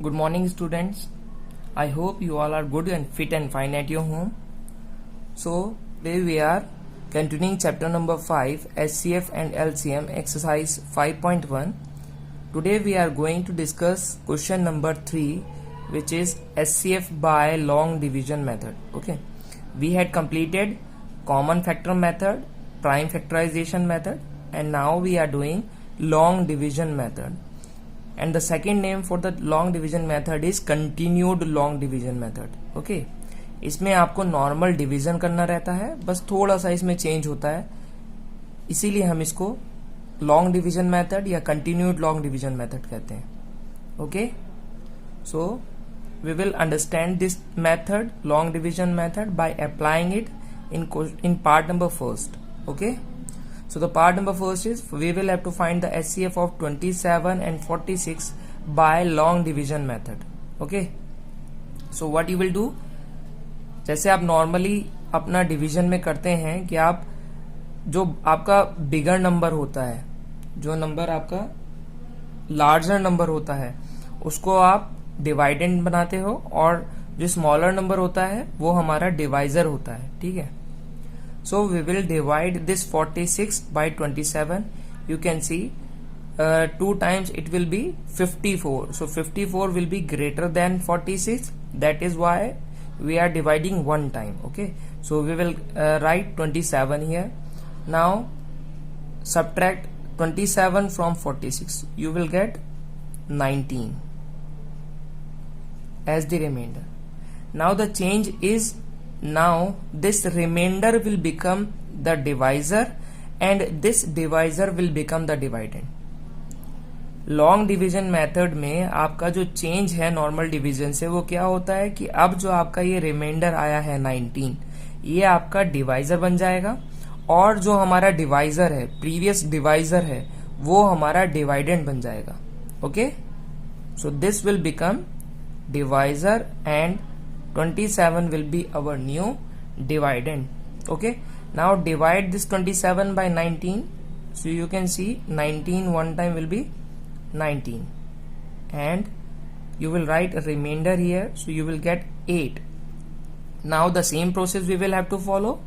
Good morning, students. I hope you all are good and fit and fine at your home. So, today we are continuing chapter number 5, SCF and LCM, exercise 5.1. Today we are going to discuss question number 3, which is SCF by long division method. Okay, we had completed common factor method, prime factorization method, and now we are doing long division method. And the second name for the long division method is continued long division method. Okay, इसमें आपको normal division करना रहता है, बस थोड़ा सा इसमें change होता है, इसीलिए हम इसको लॉन्ग डिवीजन मेथड या कंटिन्यूड लॉन्ग डिवीजन मेथड कहते हैं. Okay, so we will understand this method, long division method, by applying it in part number first. Okay, so the part number first is we will have to find the SCF of 27 and 46 by long division method. Okay, so what you will do, जैसे आप normally अपना division में करते हैं कि आप जो आपका बिगर नंबर होता है, जो नंबर आपका लार्जर नंबर होता है, उसको आप डिवाइडेंड बनाते हो और जो स्मॉलर नंबर होता है वो हमारा डिवाइजर होता है. ठीक है, so we will divide this 46 by 27. You can see 2 times it will be 54. So 54 will be greater than 46. That is why we are dividing one time. Okay, so we will write 27 here. Now subtract 27 from 46. You will get 19 as the remainder. Now the change is, now this remainder will become the divisor and this divisor will become the dividend. Long division method में आपका जो change है normal division से वो क्या होता है कि अब जो आपका ये रिमाइंडर आया है 19, ये आपका डिवाइजर बन जाएगा और जो हमारा डिवाइजर है, प्रीवियस डिवाइजर है, वो हमारा डिवाइडेंड बन जाएगा. Okay, so this will become divisor and 27 will be our new dividend. Okay, now divide this 27 by 19. So you can see 19 one time will be 19 and you will write a remainder here, so you will get 8. Now the same process we will have to follow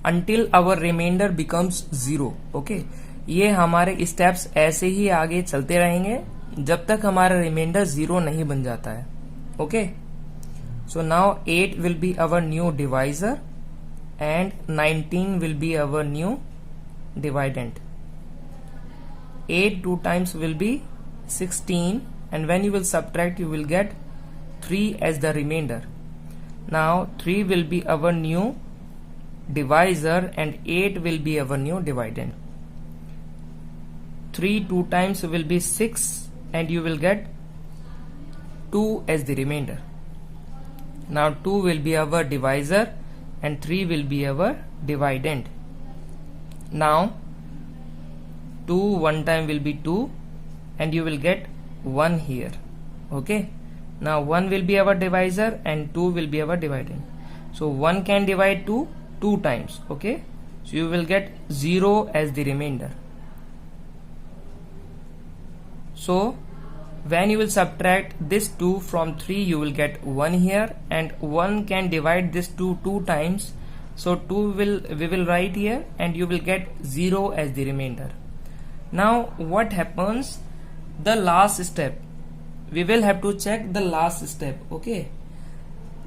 until our remainder becomes 0. Okay, ये हमारे steps ऐसे ही आगे चलते रहेंगे जब तक हमारा remainder 0 नहीं बन जाता है. Okay, so now 8 will be our new divisor and 19 will be our new dividend. 8 2 times will be 16 and when you will subtract you will get 3 as the remainder. Now 3 will be our new divisor and 8 will be our new dividend. 3 2 times will be 6 and you will get 2 as the remainder. Now 2 will be our divisor and 3 will be our dividend. Now 2 one time will be 2 and you will get 1 here. Okay, now 1 will be our divisor and 2 will be our dividend. So 1 can divide 2 2 times. Okay, so you will get 0 as the remainder. So when you will subtract this 2 from 3 you will get 1 here and 1 can divide this 2 2 times, so 2 we will write here and you will get 0 as the remainder. Now what happens, the last step we will have to check the last step. Okay,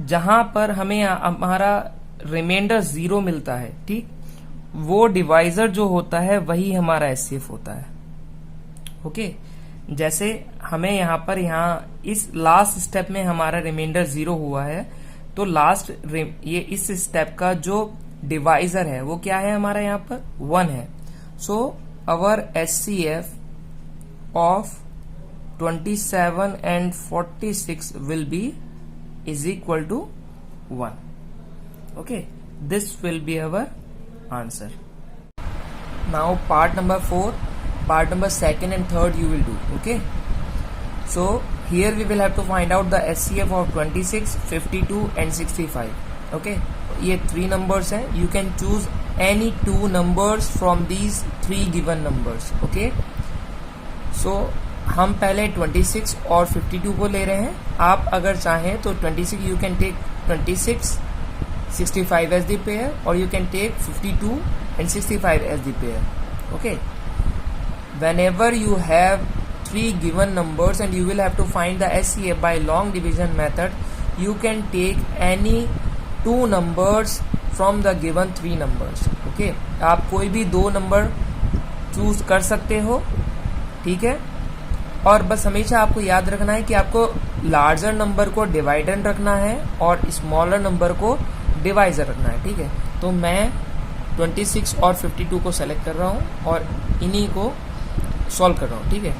जहां पर हमें हमारा reminder 0 मिलता है, ठीक, वो divisor जो होता है वही हमारा एससीएफ होता है. ओके, जैसे हमें यहाँ पर इस लास्ट स्टेप में हमारा रिमाइंडर 0 हुआ है, तो लास्ट ये इस स्टेप का जो डिवाइजर है वो क्या है हमारा यहाँ पर 1 है. सो अवर HCF of 27 and 46 will be is equal to 1. Okay, this will be our answer. Now part number 4, part number 2nd and 3rd you will do. Okay, so here we will have to find out the SCF of 26, 52 and 65. Okay, ये 3 numbers हैं. You can choose any 2 numbers from these 3 given numbers. Okay, so हम पहले 26 और 52 को ले रहे हैं. आप अगर चाहें तो 26 you can take 26 65 as the pair, or you can take 52 and 65 as the pair. Okay, whenever you have three given numbers and you will have to find the SCF by long division method, you can take any two numbers from the given three numbers. Okay, आप कोई भी दो number choose कर सकते हो. ठीक है, और बस हमेशा आपको याद रखना है कि आपको लार्जर नंबर को डिवाइडेंड रखना है और स्मॉलर नंबर को डिवाइजर रखना है. ठीक है, तो मैं 26 और 52 को सेलेक्ट कर रहा हूं और इन्हीं को सॉल्व कर रहा हूं. ठीक है,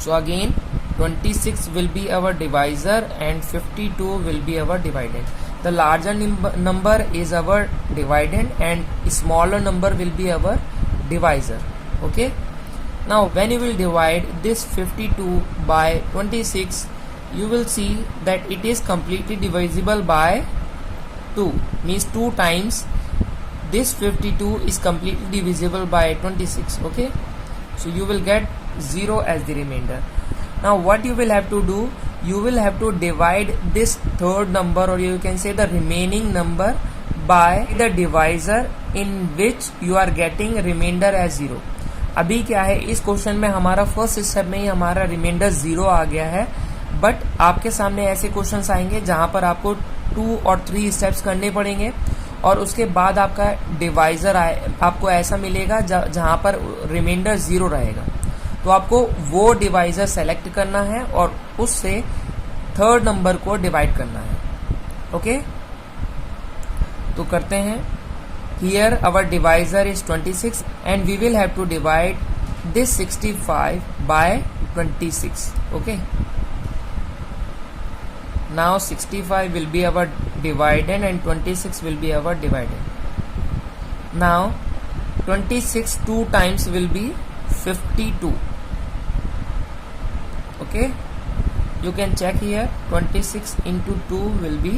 so again 26 will be our divisor and 52 will be our dividend. The larger number is our dividend and smaller number will be our divisor. Okay, now when you will divide this 52 by 26, you will see that it is completely divisible by 2, means 2 times this 52 is completely divisible by 26. Okay, so you will get 0 as the remainder. Now what you will have to do, you will have to divide this third number, or you can say the remaining number, by the divisor in which you are getting remainder as 0. अभी क्या है, इस question में हमारा first step में ही हमारा reminder 0 आ गया है. बट आपके सामने ऐसे क्वेश्चंस आएंगे जहां पर आपको 2 और 3 स्टेप्स करने पड़ेंगे और उसके बाद आपका डिवाइजर आपको ऐसा मिलेगा जहां पर रिमाइंडर 0 रहेगा. तो आपको वो डिवाइजर सेलेक्ट करना है और उससे थर्ड नंबर को डिवाइड करना है. ओके, तो करते हैं. Here our divisor is 26 and we will have to divide this 65 by 26. Okay, now 65 will be our dividend and 26 will be our dividend. Now 26 2 times will be 52. Okay, you can check here. 26 into 2 will be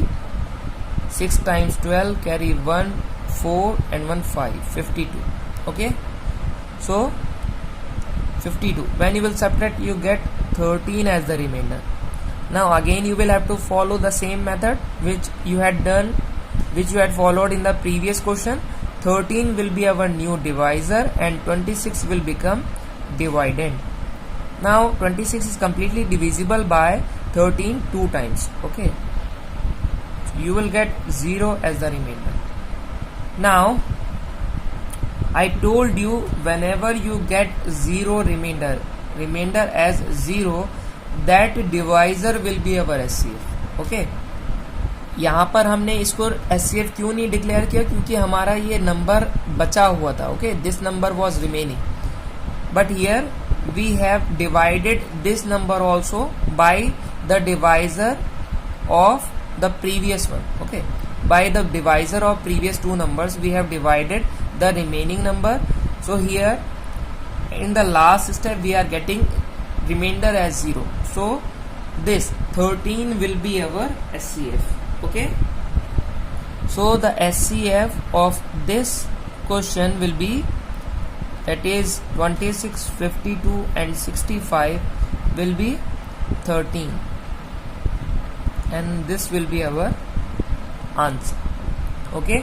6 times 12, carry 1 4 and 1 5, 52. Okay, so 52, when you will subtract you get 13 as the remainder. Now again you will have to follow the same method which you had followed in the previous question. 13 will be our new divisor and 26 will become dividend. Now 26 is completely divisible by 13 2 times. Okay, so you will get 0 as the remainder. Now I told you whenever you get 0 remainder as 0, that divisor will be our SCF. Okay, यहाँ पर हमने इसको SCF क्यों नहीं declare किया, क्योंकि हमारा ये नंबर बचा हुआ था. Okay, this number was remaining, but here we have divided this number also by the divisor of the previous one. Okay, by the divisor of previous two numbers we have divided the remaining number. So here in the last step we are getting remainder as 0, so this 13 will be our SCF. Okay, so the SCF of this question will be, that is 26 52 and 65 will be 13 and this will be our answer. Okay.